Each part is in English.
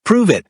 Prove it.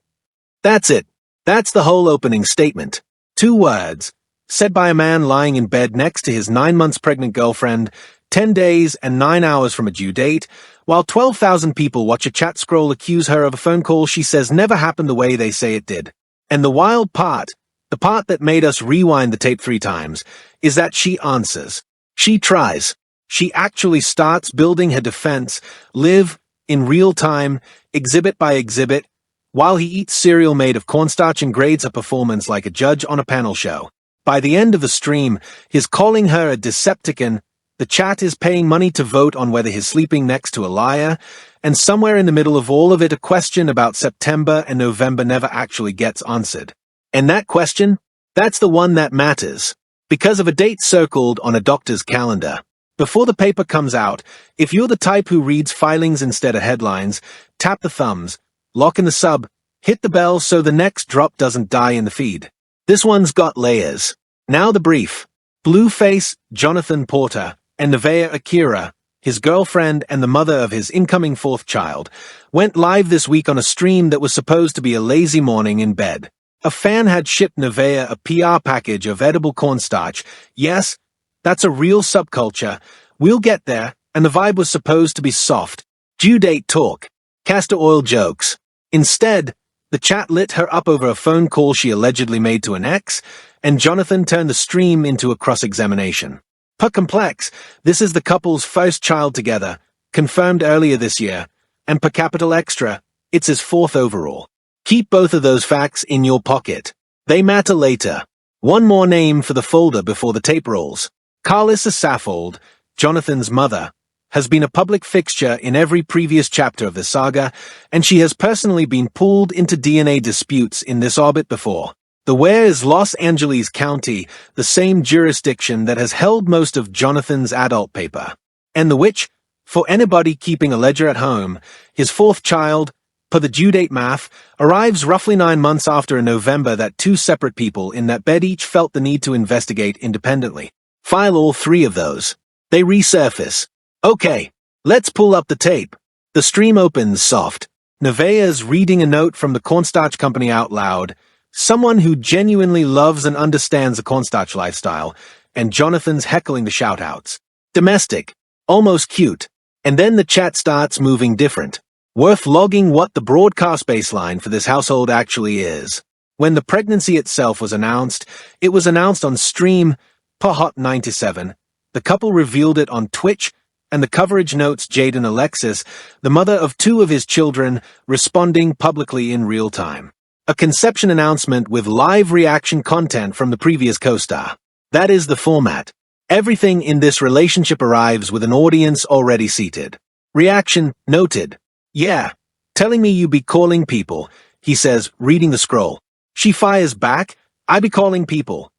That's it. That's the whole opening statement. 2 words, said by a man lying in bed next to his 9 months pregnant girlfriend, 10 days and 9 hours from a due date, while 12,000 people watch a chat scroll accuse her of a phone call she says never happened the way they say it did. And the wild part, the part that made us rewind the tape 3 times, is that she answers. She tries. She actually starts building her defense, live, in real time, exhibit by exhibit, while he eats cereal made of cornstarch and grades her performance like a judge on a panel show. By the end of the stream, he's calling her a Decepticon, the chat is paying money to vote on whether he's sleeping next to a liar, and somewhere in the middle of all of it a question about September and November never actually gets answered. And that question? That's the one that matters. Because of a date circled on a doctor's calendar. Before the paper comes out, if you're the type who reads filings instead of headlines, tap the thumbs, lock in the sub, hit the bell so the next drop doesn't die in the feed. This one's got layers. Now the brief. Blueface, Jonathan Porter, and Nevaeh Akira, his girlfriend and the mother of his incoming 4th child, went live this week on a stream that was supposed to be a lazy morning in bed. A fan had shipped Nevaeh a PR package of edible cornstarch. Yes, that's a real subculture. We'll get there, and the vibe was supposed to be soft. Due date talk. Castor oil jokes. Instead, the chat lit her up over a phone call she allegedly made to an ex, and Jonathan turned the stream into a cross-examination. Per complex, this is the couple's first child together, confirmed earlier this year, and per capital extra, it's his 4th overall. Keep both of those facts in your pocket. They matter later. One more name for the folder before the tape rolls. Carlissa Saffold, Jonathan's mother, has been a public fixture in every previous chapter of the saga, and she has personally been pulled into DNA disputes in this orbit before. The where is Los Angeles County, the same jurisdiction that has held most of Jonathan's adult paper. And the which, for anybody keeping a ledger at home, his 4th child, per the due date math, arrives roughly 9 months after a November that 2 separate people in that bed each felt the need to investigate independently. File all 3 of those. They resurface. Okay, let's pull up the tape. The stream opens soft. Nevaeh's reading a note from the cornstarch company out loud, someone who genuinely loves and understands the cornstarch lifestyle, and Jonathan's heckling the shoutouts. Domestic. Almost cute. And then the chat starts moving different. Worth logging what the broadcast baseline for this household actually is. When the pregnancy itself was announced, it was announced on stream, per Hot 97. The couple revealed it on Twitch, and the coverage notes Jaden Alexis, the mother of 2 of his children, responding publicly in real time. A conception announcement with live reaction content from the previous co-star. That is the format. Everything in this relationship arrives with an audience already seated. Reaction noted. Yeah, telling me you be calling people, he says, reading the scroll. She fires back, I be calling people.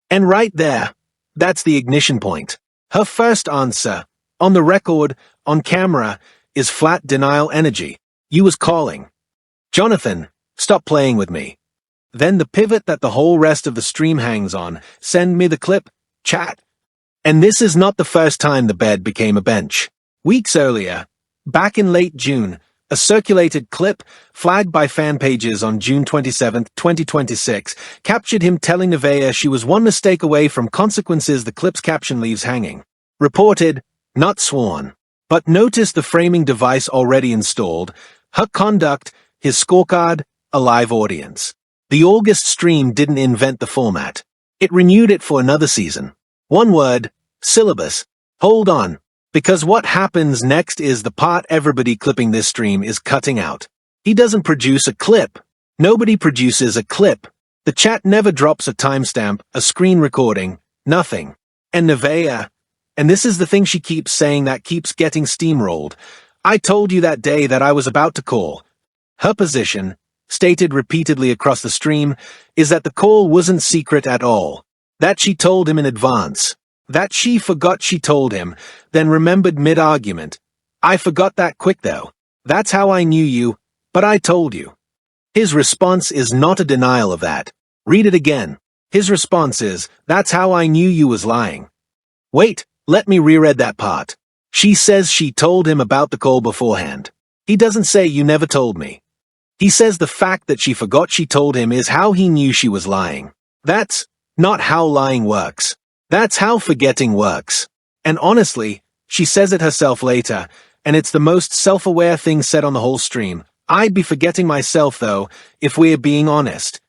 And right there, that's the ignition point. Her first answer, on the record, on camera, is flat denial energy. You was calling. Jonathan, stop playing with me. Then the pivot that the whole rest of the stream hangs on, send me the clip, chat. And this is not the first time the bed became a bench. Weeks earlier, back in late June, a circulated clip, flagged by fan pages on June 27, 2026, captured him telling Nevaeh she was one mistake away from consequences the clip's caption leaves hanging. Reported, not sworn. But notice the framing device already installed, her conduct, his scorecard, a live audience. The August stream didn't invent the format. It renewed it for another season. One word, syllabus. Hold on. Because what happens next is the part everybody clipping this stream is cutting out. He doesn't produce a clip. Nobody produces a clip. The chat never drops a timestamp, a screen recording, nothing. And Nevaeh, and this is the thing she keeps saying that keeps getting steamrolled. I told you that day that I was about to call. Her position, stated repeatedly across the stream, is that the call wasn't secret at all. That she told him in advance. That she forgot she told him, then remembered mid-argument. I forgot that quick though. That's how I knew you, but I told you. His response is not a denial of that. Read it again. His response is, that's how I knew you was lying. Wait, let me reread that part. She says she told him about the call beforehand. He doesn't say you never told me. He says the fact that she forgot she told him is how he knew she was lying. That's not how lying works. That's how forgetting works. And honestly, she says it herself later, and it's the most self-aware thing said on the whole stream. I'd be forgetting myself, though, if we're being honest.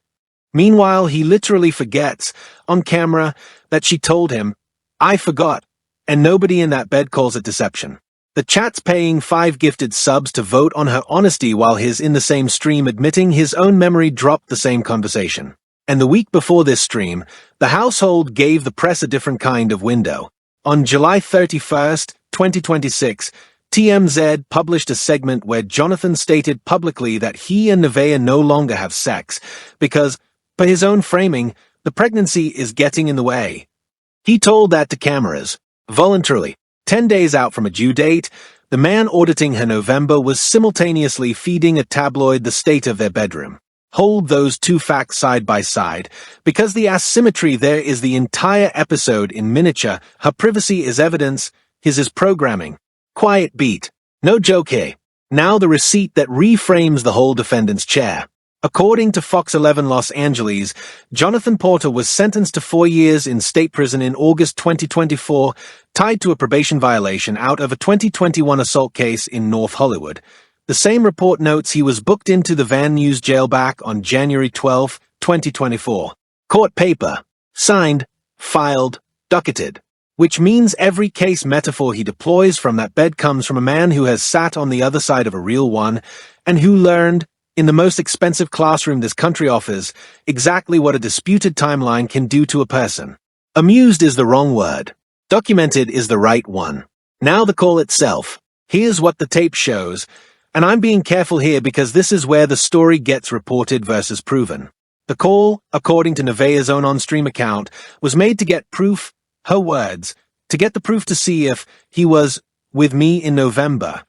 Meanwhile, he literally forgets, on camera, that she told him, I forgot, and nobody in that bed calls it deception. The chat's paying 5 gifted subs to vote on her honesty while he's in the same stream admitting his own memory dropped the same conversation. And the week before this stream, the household gave the press a different kind of window. On July 31st, 2026, TMZ published a segment where Jonathan stated publicly that he and Nevaeh no longer have sex because, per his own framing, the pregnancy is getting in the way. He told that to cameras, voluntarily. 10 days out from a due date, the man auditing her November was simultaneously feeding a tabloid the state of their bedroom. Hold those two facts side by side, because the asymmetry there is the entire episode in miniature. Her privacy is evidence, his is programming. Quiet beat. No joke here. Now the receipt that reframes the whole defendant's chair. According to Fox 11 Los Angeles, Jonathan Porter was sentenced to 4 years in state prison in August 2024, tied to a probation violation out of a 2021 assault case in North Hollywood. The same report notes he was booked into the Van Nuys jail back on January 12, 2024. Court paper. Signed, filed, docketed. Which means every case metaphor he deploys from that bed comes from a man who has sat on the other side of a real one, and who learned, in the most expensive classroom this country offers, exactly what a disputed timeline can do to a person. Amused is the wrong word. Documented is the right one. Now the call itself. Here's what the tape shows, and I'm being careful here because this is where the story gets reported versus proven. The call, according to Nevaeh's own on-stream account, was made to get proof, her words, to get the proof to see if he was with me in November.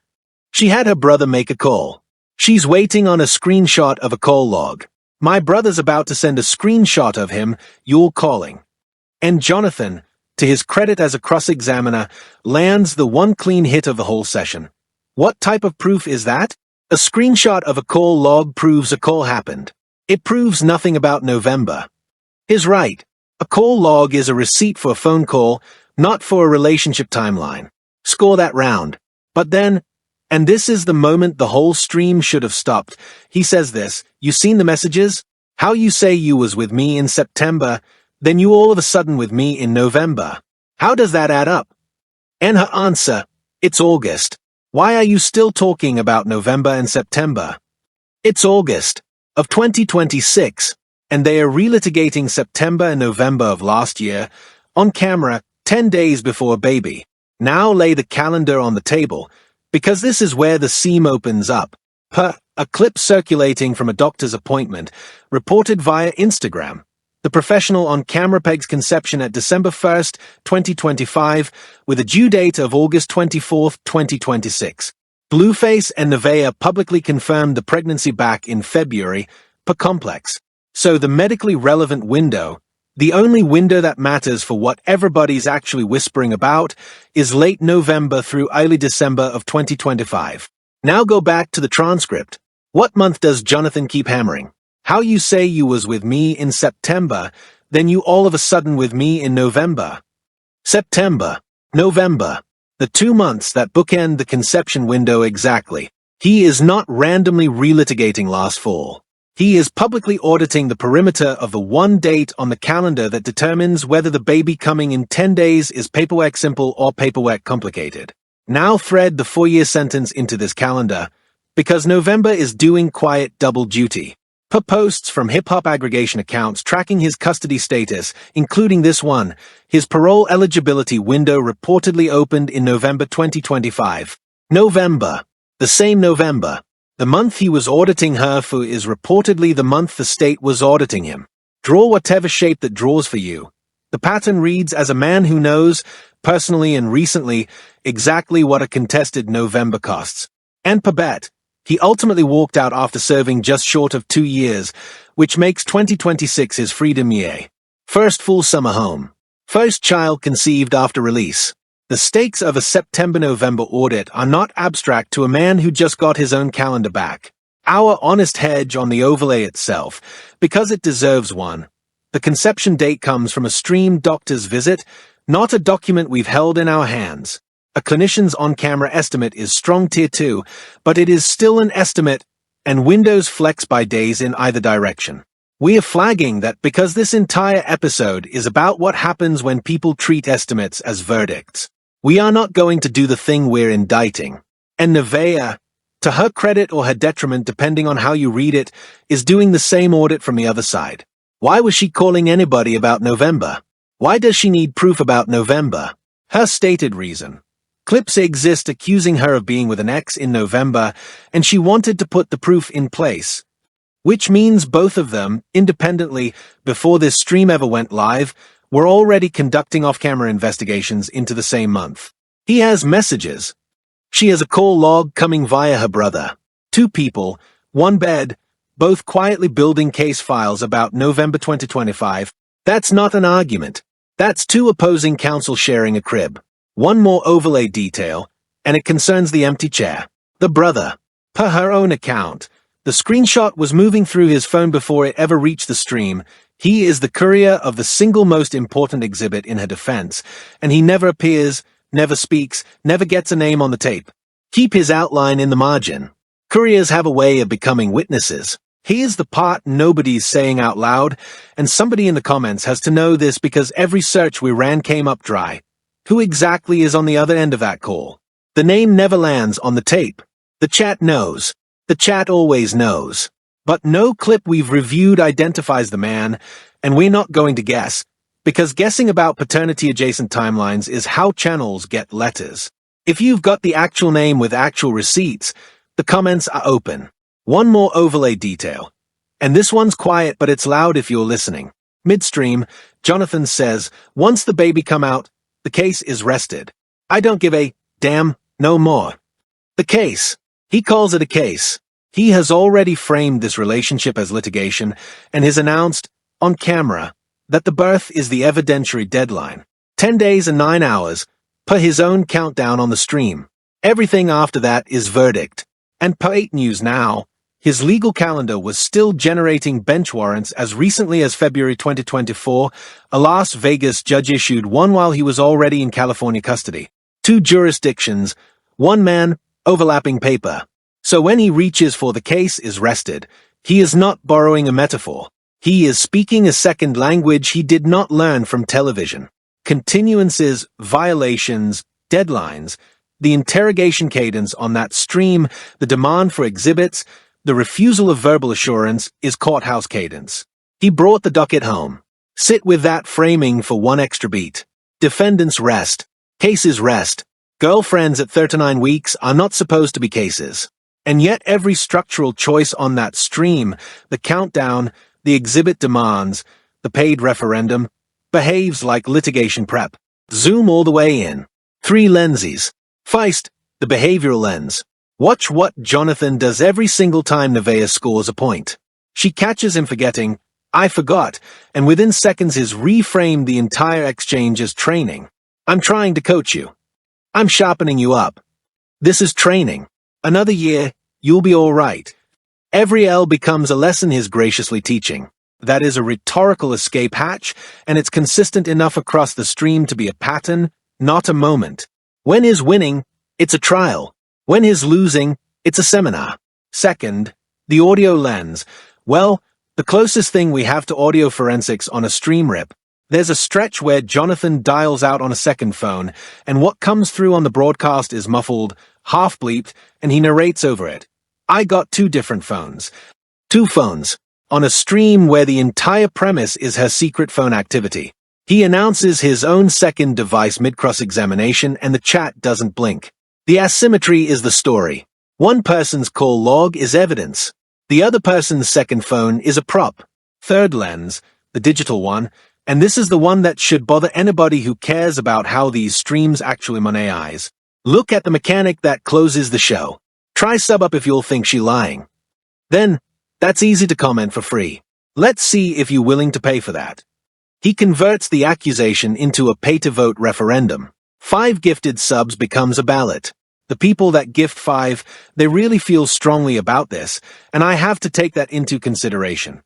She had her brother make a call. She's waiting on a screenshot of a call log. My brother's about to send a screenshot of him, you're calling. And Jonathan, to his credit as a cross-examiner, lands the one clean hit of the whole session. What type of proof is that? A screenshot of a call log proves a call happened. It proves nothing about November. He's right. A call log is a receipt for a phone call, not for a relationship timeline. Score that round. But then, and this is the moment the whole stream should have stopped, he says this, you seen the messages? How you say you was with me in September, then you all of a sudden with me in November. How does that add up? And her answer, it's August. Why are you still talking about November and September? It's August of 2026, and they are relitigating September and November of last year, on camera, 10 days before a baby. Now lay the calendar on the table, because this is where the seam opens up. Per a clip circulating from a doctor's appointment, reported via Instagram. The professional on camera pegs conception at December 1st, 2025, with a due date of August 24th, 2026. Blueface and Nevaeh publicly confirmed the pregnancy back in February, per complex. So the medically relevant window, the only window that matters for what everybody's actually whispering about, is late November through early December of 2025. Now go back to the transcript. What month does Jonathan keep hammering? How you say you was with me in September, then you all of a sudden with me in November. September, November, the 2 months that bookend the conception window exactly. He is not randomly relitigating last fall. He is publicly auditing the perimeter of the one date on the calendar that determines whether the baby coming in 10 days is paperwork simple or paperwork complicated. Now thread the 4-year sentence into this calendar, because November is doing quiet double duty. Per posts from hip-hop aggregation accounts tracking his custody status, including this one, his parole eligibility window reportedly opened in November 2025. November. The same November. The month he was auditing her for is reportedly the month the state was auditing him. Draw whatever shape that draws for you. The pattern reads as a man who knows, personally and recently, exactly what a contested November costs. And per bet, he ultimately walked out after serving just short of 2 years, which makes 2026 his freedom year. First full summer home. First child conceived after release. The stakes of a September-November audit are not abstract to a man who just got his own calendar back. Our honest hedge on the overlay itself, because it deserves one. The conception date comes from a stream doctor's visit, not a document we've held in our hands. A clinician's on-camera estimate is strong tier 2, but it is still an estimate, and windows flex by days in either direction. We are flagging that because this entire episode is about what happens when people treat estimates as verdicts. We are not going to do the thing we're indicting. And Nevaeh, to her credit or her detriment depending on how you read it, is doing the same audit from the other side. Why was she calling anybody about November? Why does she need proof about November? Her stated reason. Clips exist accusing her of being with an ex in November, and she wanted to put the proof in place. Which means both of them, independently, before this stream ever went live, were already conducting off-camera investigations into the same month. He has messages. She has a call log coming via her brother. 2 people, 1 bed, both quietly building case files about November 2025. That's not an argument. That's 2 opposing counsel sharing a crib. 1 more overlay detail, and it concerns the empty chair. The brother. Per her own account, the screenshot was moving through his phone before it ever reached the stream. He is the courier of the single most important exhibit in her defense, and he never appears, never speaks, never gets a name on the tape. Keep his outline in the margin. Couriers have a way of becoming witnesses. Here's the part nobody's saying out loud, and somebody in the comments has to know this because every search we ran came up dry. Who exactly is on the other end of that call? The name never lands on the tape. The chat knows. The chat always knows. But no clip we've reviewed identifies the man, and we're not going to guess, because guessing about paternity-adjacent timelines is how channels get letters. If you've got the actual name with actual receipts, the comments are open. 1 more overlay detail. And this one's quiet, but it's loud if you're listening. Midstream, Jonathan says, once the baby come out, the case is rested. I don't give a damn no more. The case. He calls it a case. He has already framed this relationship as litigation and has announced, on camera, that the birth is the evidentiary deadline. 10 days and 9 hours, per his own countdown on the stream. Everything after that is verdict. And per 8 News Now, his legal calendar was still generating bench warrants as recently as February 2024. A Las Vegas judge issued one while he was already in California custody. 2 jurisdictions, 1 man, overlapping paper. So when he reaches for the case is rested, he is not borrowing a metaphor. He is speaking a second language he did not learn from television. Continuances, violations, deadlines, the interrogation cadence on that stream, the demand for exhibits, the refusal of verbal assurance is courthouse cadence. He brought the docket home. Sit with that framing for 1 extra beat. Defendants rest. Cases rest. Girlfriends at 39 weeks are not supposed to be cases. And yet every structural choice on that stream, the countdown, the exhibit demands, the paid referendum, behaves like litigation prep. Zoom all the way in. 3 lenses. Feist, the behavioral lens. Watch what Jonathan does every single time Nevaeh scores a point. She catches him forgetting, I forgot, and within seconds is reframed the entire exchange as training. I'm trying to coach you. I'm sharpening you up. This is training. Another year, you'll be all right. Every L becomes a lesson he's graciously teaching. That is a rhetorical escape hatch, and it's consistent enough across the stream to be a pattern, not a moment. When he's winning, it's a trial. When he's losing, it's a seminar. Second, the audio lens. Well, the closest thing we have to audio forensics on a stream rip. There's a stretch where Jonathan dials out on a second phone, and what comes through on the broadcast is muffled, half-bleeped, and he narrates over it. I got 2 different phones. 2 phones. On a stream where the entire premise is her secret phone activity. He announces his own second device mid-cross-examination and the chat doesn't blink. The asymmetry is the story. One person's call log is evidence. The other person's second phone is a prop. Third lens, the digital one, and this is the one that should bother anybody who cares about how these streams actually monetize. Look at the mechanic that closes the show. Try sub up if you'll think she lying. Then, that's easy to comment for free. Let's see if you're willing to pay for that. He converts the accusation into a pay-to-vote referendum. 5 gifted subs becomes a ballot. The people that gift 5, they really feel strongly about this, and I have to take that into consideration.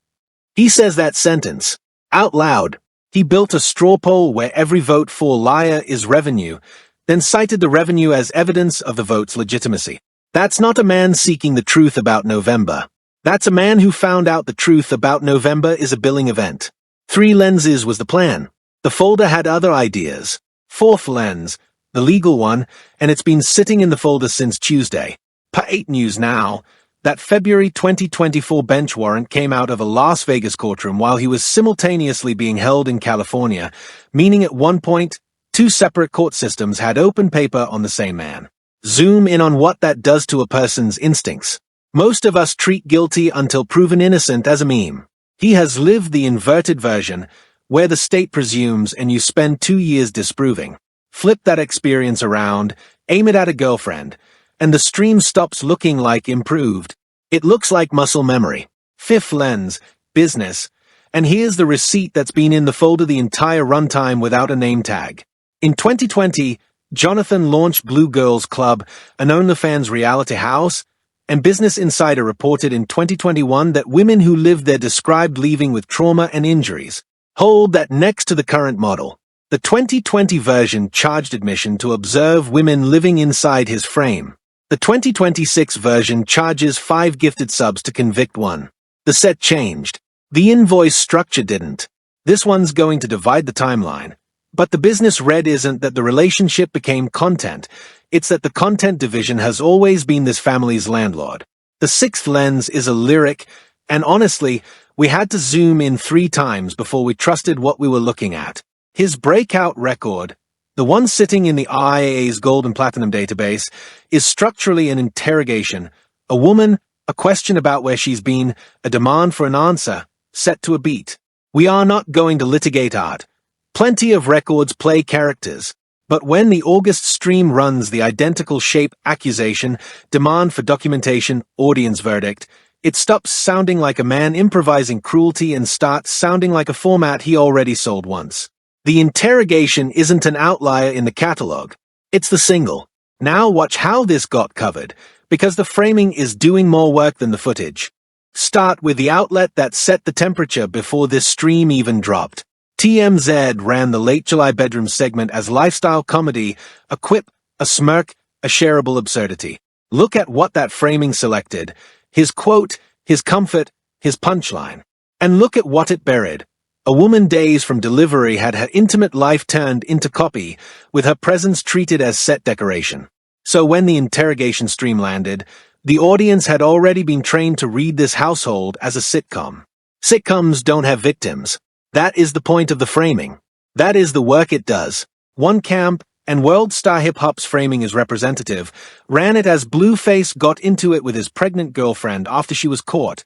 He says that sentence out loud. He built a straw poll where every vote for liar is revenue, then cited the revenue as evidence of the vote's legitimacy. That's not a man seeking the truth about November. That's a man who found out the truth about November is a billing event. 3 lenses was the plan. The folder had other ideas. 4th lens, the legal one, and it's been sitting in the folder since Tuesday. Per 8 News now, that February 2024 bench warrant came out of a Las Vegas courtroom while he was simultaneously being held in California, meaning at one point, 2 separate court systems had open paper on the same man. Zoom in on what that does to a person's instincts. Most of us treat guilty until proven innocent as a meme. He has lived the inverted version, where the state presumes and you spend 2 years disproving. Flip that experience around, aim it at a girlfriend, and the stream stops looking like improved. It looks like muscle memory. 5th lens, business, and here's the receipt that's been in the folder the entire runtime without a name tag. In 2020, Jonathan launched Blue Girls Club, an OnlyFans reality house, and Business Insider reported in 2021 that women who lived there described leaving with trauma and injuries. Hold that next to the current model. The 2020 version charged admission to observe women living inside his frame. The 2026 version charges 5 gifted subs to convict 1. The set changed. The invoice structure didn't. This one's going to divide the timeline. But the business read isn't that the relationship became content, it's that the content division has always been this family's landlord. The 6th lens is a lyric, and honestly, we had to zoom in 3 times before we trusted what we were looking at. His breakout record, the one sitting in the IAA's Gold and Platinum database, is structurally an interrogation, a woman, a question about where she's been, a demand for an answer, set to a beat. We are not going to litigate art. Plenty of records play characters. But when the August stream runs the identical shape accusation, demand for documentation, audience verdict, it stops sounding like a man improvising cruelty and starts sounding like a format he already sold once. The interrogation isn't an outlier in the catalog. It's the single. Now watch how this got covered, because the framing is doing more work than the footage. Start with the outlet that set the temperature before this stream even dropped. TMZ ran the late July bedroom segment as lifestyle comedy, a quip, a smirk, a shareable absurdity. Look at what that framing selected. His quote, his comfort, his punchline. And look at what it buried. A woman days from delivery had her intimate life turned into copy, with her presence treated as set decoration. So when the interrogation stream landed, the audience had already been trained to read this household as a sitcom. Sitcoms don't have victims. That is the point of the framing. That is the work it does. One camp, and world star hip-hop's framing is representative, ran it as Blueface got into it with his pregnant girlfriend after she was caught.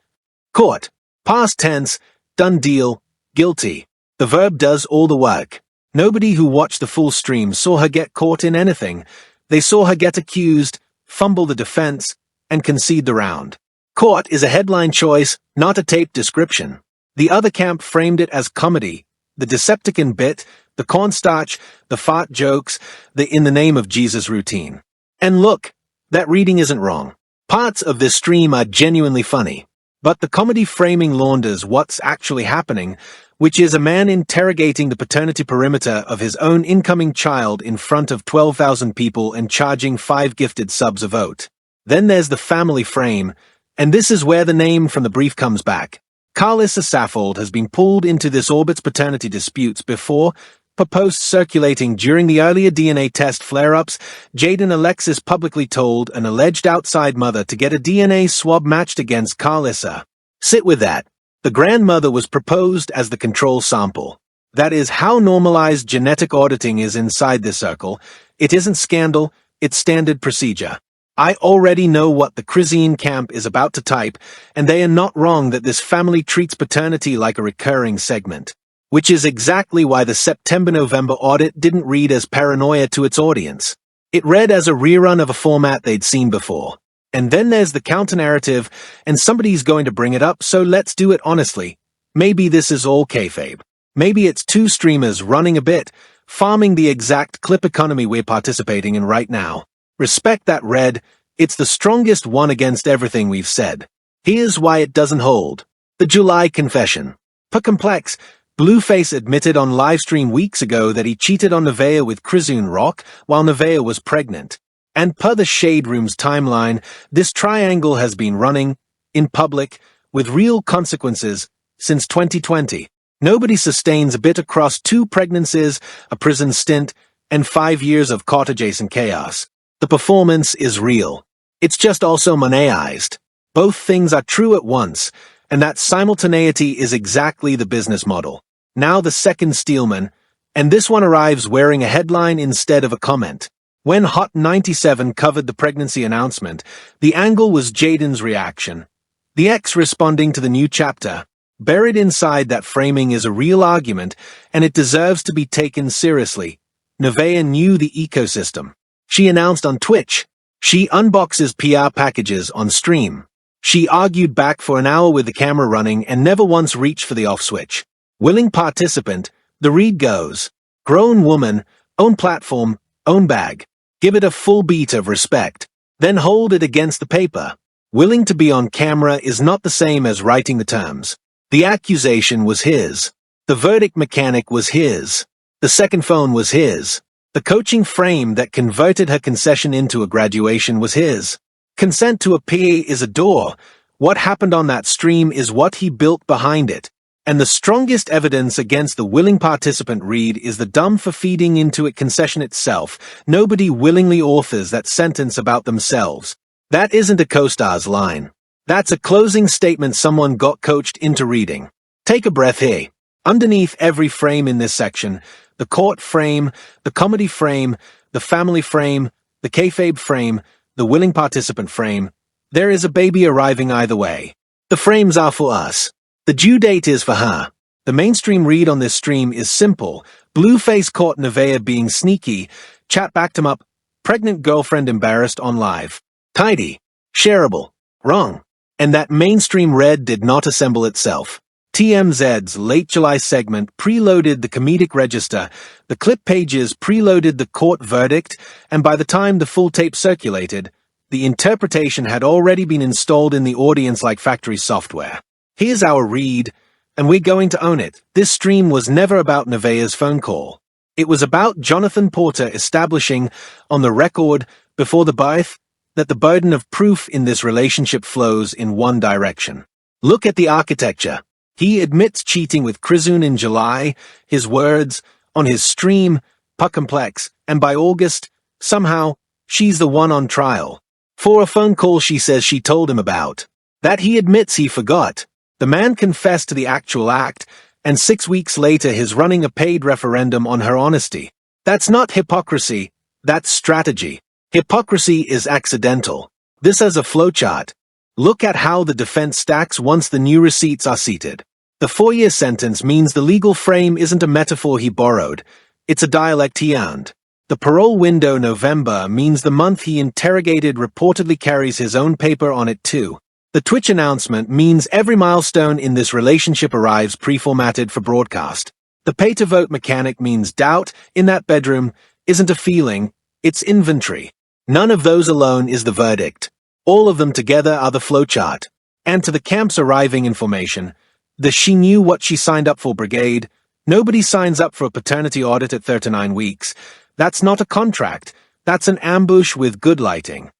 Caught. Past tense, done deal, guilty. The verb does all the work. Nobody who watched the full stream saw her get caught in anything. They saw her get accused, fumble the defense, and concede the round. Caught is a headline choice, not a tape description. The other camp framed it as comedy, the Decepticon bit, the cornstarch, the fart jokes, the in the name of Jesus routine. And look, that reading isn't wrong. Parts of this stream are genuinely funny. But the comedy framing launders what's actually happening, which is a man interrogating the paternity perimeter of his own incoming child in front of 12,000 people and charging 5 gifted subs a vote. Then there's the family frame, and this is where the name from the brief comes back. Carlissa Saffold has been pulled into this orbit's paternity disputes before, per post circulating during the earlier DNA test flare-ups, Jaden Alexis publicly told an alleged outside mother to get a DNA swab matched against Carlissa. Sit with that. The grandmother was proposed as the control sample. That is how normalized genetic auditing is inside this circle. It isn't scandal, it's standard procedure. I already know what the Crizine camp is about to type, and they are not wrong that this family treats paternity like a recurring segment. Which is exactly why the September-November audit didn't read as paranoia to its audience. It read as a rerun of a format they'd seen before. And then there's the counter-narrative, and somebody's going to bring it up, so let's do it honestly. Maybe this is all kayfabe. Maybe it's 2 streamers running a bit, farming the exact clip economy we're participating in right now. Respect that red. It's the strongest one against everything we've said. Here's why it doesn't hold. The July confession. Per complex, Blueface admitted on livestream weeks ago that he cheated on Nevaeh with Krizun Rock while Nevaeh was pregnant. And per the Shade Room's timeline, this triangle has been running, in public, with real consequences, since 2020. Nobody sustains a bit across 2 pregnancies, a prison stint, and 5 years of court-adjacent chaos. The performance is real. It's just also moneized. Both things are true at once, and that simultaneity is exactly the business model. Now the second Steelman, and this one arrives wearing a headline instead of a comment. When Hot 97 covered the pregnancy announcement, the angle was Jaden's reaction. The ex responding to the new chapter. Buried inside that framing is a real argument, and it deserves to be taken seriously. Nevaeh knew the ecosystem. She announced on Twitch. She unboxes PR packages on stream. She argued back for an hour with the camera running and never once reached for the off switch. Willing participant, the read goes. Grown woman, own platform, own bag. Give it a full beat of respect. Then hold it against the paper. Willing to be on camera is not the same as writing the terms. The accusation was his. The verdict mechanic was his. The second phone was his. The coaching frame that converted her concession into a graduation was his. Consent to appear is a door. What happened on that stream is what he built behind it. And the strongest evidence against the willing participant read is the dumb for feeding into it concession itself. Nobody willingly authors that sentence about themselves. That isn't a co-star's line. That's a closing statement someone got coached into reading. Take a breath here. Underneath every frame in this section, the court frame, the comedy frame, the family frame, the kayfabe frame, the willing participant frame, there is a baby arriving either way. The frames are for us. The due date is for her. The mainstream read on this stream is simple. Blueface caught Nevaeh being sneaky. Chat backed him up. Pregnant girlfriend embarrassed on live. Tidy. Shareable. Wrong. And that mainstream red did not assemble itself. TMZ's late July segment preloaded the comedic register, the clip pages preloaded the court verdict, and by the time the full tape circulated, the interpretation had already been installed in the audience like factory software. Here's our read, and we're going to own it. This stream was never about Nevaeh's phone call. It was about Jonathan Porter establishing, on the record, before the birth, that the burden of proof in this relationship flows in one direction. Look at the architecture. He admits cheating with Krizun in July, his words, on his stream, complex, and by August, somehow, she's the one on trial. For a phone call she says she told him about. That he admits he forgot. The man confessed to the actual act, and 6 weeks later he's running a paid referendum on her honesty. That's not hypocrisy, that's strategy. Hypocrisy is accidental. This has a flowchart. Look at how the defense stacks once the new receipts are seated. The 4-year sentence means the legal frame isn't a metaphor he borrowed, it's a dialect he earned. The parole window November means the month he interrogated reportedly carries his own paper on it too. The Twitch announcement means every milestone in this relationship arrives pre-formatted for broadcast. The pay-to-vote mechanic means doubt in that bedroom isn't a feeling, it's inventory. None of those alone is the verdict. All of them together are the flowchart. And to the camp's arriving information, the she knew what she signed up for brigade. Nobody signs up for a paternity audit at 39 weeks. That's not a contract. That's an ambush with good lighting.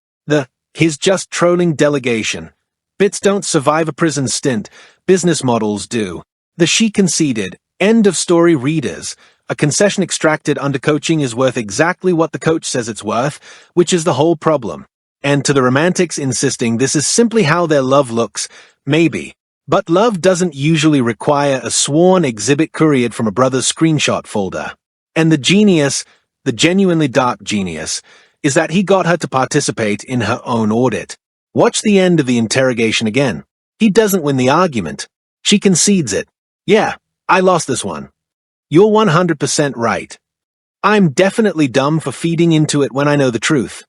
He's just trolling delegation. Bits don't survive a prison stint. Business models do. The she conceded. End of story readers. A concession extracted under coaching is worth exactly what the coach says it's worth, which is the whole problem. And to the romantics insisting this is simply how their love looks, maybe. But love doesn't usually require a sworn exhibit couriered from a brother's screenshot folder. And the genius, the genuinely dark genius, is that he got her to participate in her own audit. Watch the end of the interrogation again. He doesn't win the argument. She concedes it. Yeah, I lost this one. You're 100% right. I'm definitely dumb for feeding into it when I know the truth.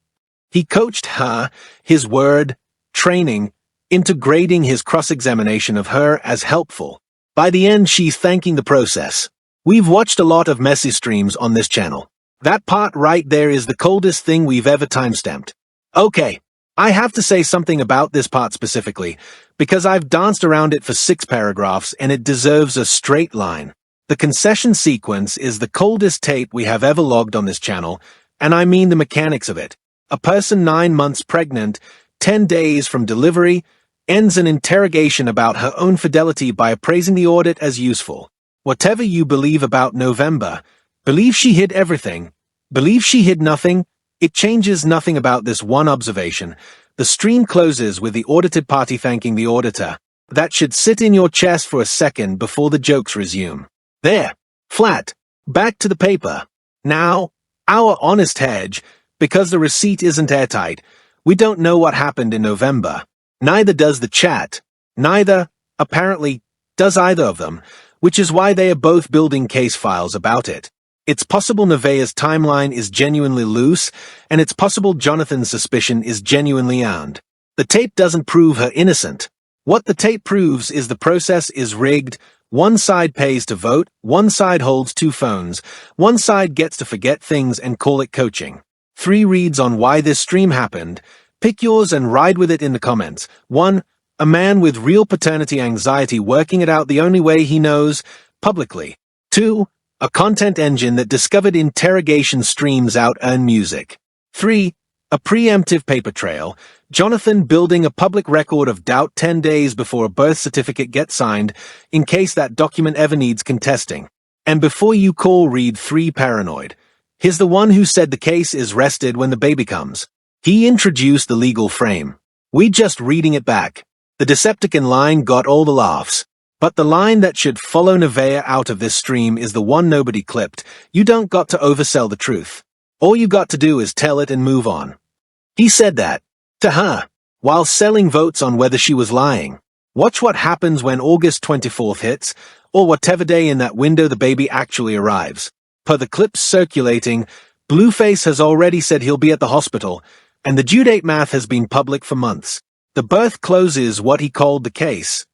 He coached her, his word, training, into grading his cross-examination of her as helpful. By the end, she's thanking the process. We've watched a lot of messy streams on this channel. That part right there is the coldest thing we've ever timestamped. Okay, I have to say something about this part specifically, because I've danced around it for 6 paragraphs and it deserves a straight line. The concession sequence is the coldest tape we have ever logged on this channel, and I mean the mechanics of it. A person 9 months pregnant, 10 days from delivery, ends an interrogation about her own fidelity by appraising the audit as useful. Whatever you believe about November, believe she hid everything, believe she hid nothing, it changes nothing about this one observation. The stream closes with the audited party thanking the auditor. That should sit in your chest for a second before the jokes resume. There. Flat. Back to the paper. Now, our honest hedge, because the receipt isn't airtight, we don't know what happened in November. Neither does the chat. Neither, apparently, does either of them, which is why they are both building case files about it. It's possible Nevaeh's timeline is genuinely loose, and it's possible Jonathan's suspicion is genuinely earned. The tape doesn't prove her innocent. What the tape proves is the process is rigged. One side pays to vote, one side holds 2 phones, one side gets to forget things and call it coaching. 3 reads on why this stream happened. Pick yours and ride with it in the comments. 1. A man with real paternity anxiety working it out the only way he knows, publicly. 2. A content engine that discovered interrogation streams out earn music. 3. A preemptive paper trail. Jonathan building a public record of doubt 10 days before a birth certificate gets signed, in case that document ever needs contesting. And before you call, read 3 paranoid. He's the one who said the case is rested when the baby comes. He introduced the legal frame. We just reading it back. The Decepticon line got all the laughs. But the line that should follow Nevaeh out of this stream is the one nobody clipped. You don't got to oversell the truth. All you got to do is tell it and move on. He said that to her, while selling votes on whether she was lying. Watch what happens when August 24th hits, or whatever day in that window the baby actually arrives. Per the clips circulating, Blueface has already said he'll be at the hospital, and the due date math has been public for months. The birth closes what he called the case.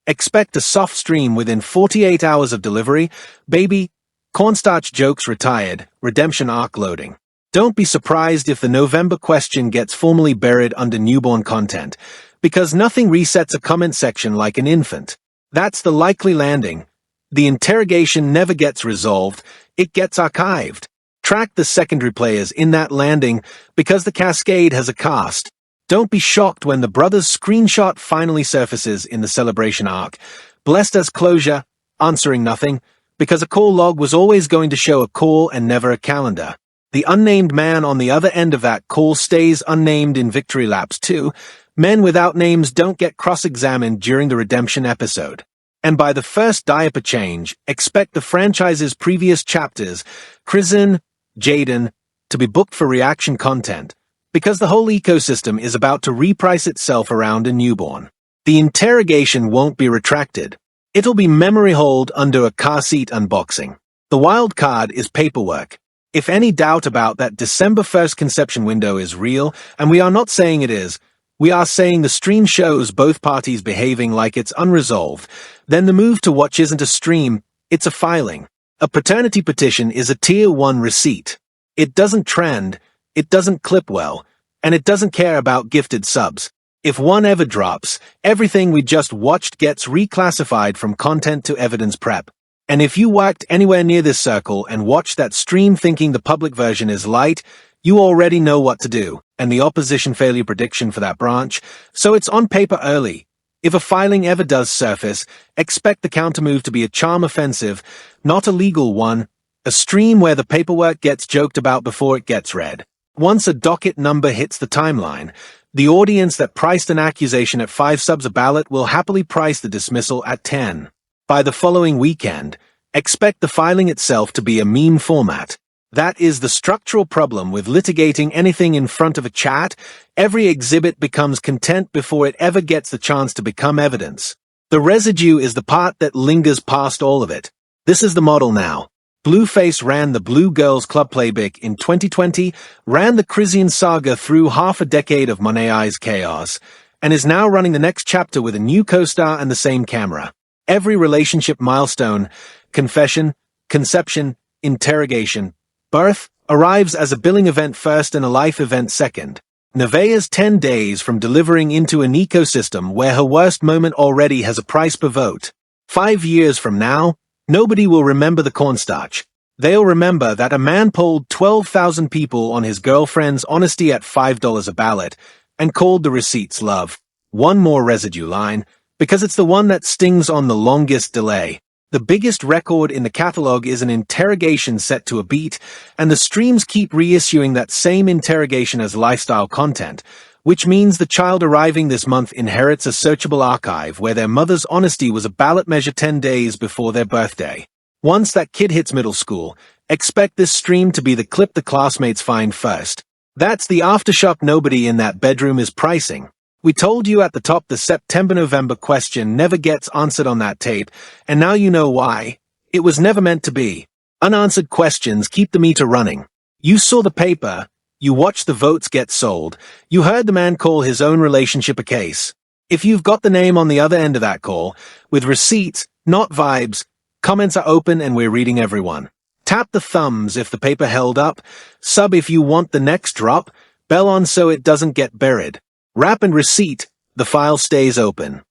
Expect a soft stream within 48 hours of delivery, baby, cornstarch jokes retired, redemption arc loading. Don't be surprised if the November question gets formally buried under newborn content, because nothing resets a comment section like an infant. That's the likely landing. The interrogation never gets resolved, it gets archived. Track the secondary players in that landing, because the cascade has a cast. Don't be shocked when the brothers' screenshot finally surfaces in the celebration arc, blessed as closure, answering nothing, because a call log was always going to show a call and never a calendar. The unnamed man on the other end of that call stays unnamed in Victory Laps 2. Men without names don't get cross-examined during the redemption episode. And by the first diaper change, expect the franchise's previous chapters, Kristen, Jaden, to be booked for reaction content, because the whole ecosystem is about to reprice itself around a newborn. The interrogation won't be retracted. It'll be memory hold under a car seat unboxing. The wild card is paperwork. If any doubt about that December 1st conception window is real, and we are not saying it is, we are saying the stream shows both parties behaving like it's unresolved, then the move to watch isn't a stream, it's a filing. A paternity petition is a Tier 1 receipt. It doesn't trend, it doesn't clip well, and it doesn't care about gifted subs. If one ever drops, everything we just watched gets reclassified from content to evidence prep. And if you worked anywhere near this circle and watched that stream thinking the public version is light, you already know what to do, and the opposition failure prediction for that branch, so it's on paper early. If a filing ever does surface, expect the countermove to be a charm offensive, not a legal one, a stream where the paperwork gets joked about before it gets read. Once a docket number hits the timeline, the audience that priced an accusation at 5 subs a ballot will happily price the dismissal at 10. By the following weekend, expect the filing itself to be a meme format. That is the structural problem with litigating anything in front of a chat. Every exhibit becomes content before it ever gets the chance to become evidence. The residue is the part that lingers past all of it. This is the model now. Blueface ran the Blue Girls Club playbook in 2020, ran the Crisian saga through half a decade of Monet's chaos, and is now running the next chapter with a new co-star and the same camera. Every relationship milestone, confession, conception, interrogation, birth, arrives as a billing event first and a life event second. Nevaeh's 10 days from delivering into an ecosystem where her worst moment already has a price per vote. 5 years from now, nobody will remember the cornstarch. They'll remember that a man polled 12,000 people on his girlfriend's honesty at $5 a ballot and called the receipts love. One more residue line, because it's the one that stings on the longest delay. The biggest record in the catalog is an interrogation set to a beat, and the streams keep reissuing that same interrogation as lifestyle content, which means the child arriving this month inherits a searchable archive where their mother's honesty was a ballot measure 10 days before their birthday. Once that kid hits middle school, expect this stream to be the clip the classmates find first. That's the aftershock nobody in that bedroom is pricing. We told you at the top the September-November question never gets answered on that tape, and now you know why. It was never meant to be. Unanswered questions keep the meter running. You saw the paper, you watched the votes get sold, you heard the man call his own relationship a case. If you've got the name on the other end of that call, with receipts, not vibes, comments are open and we're reading everyone. Tap the thumbs if the paper held up, sub if you want the next drop, bell on so it doesn't get buried. Wrap and receipt, the file stays open.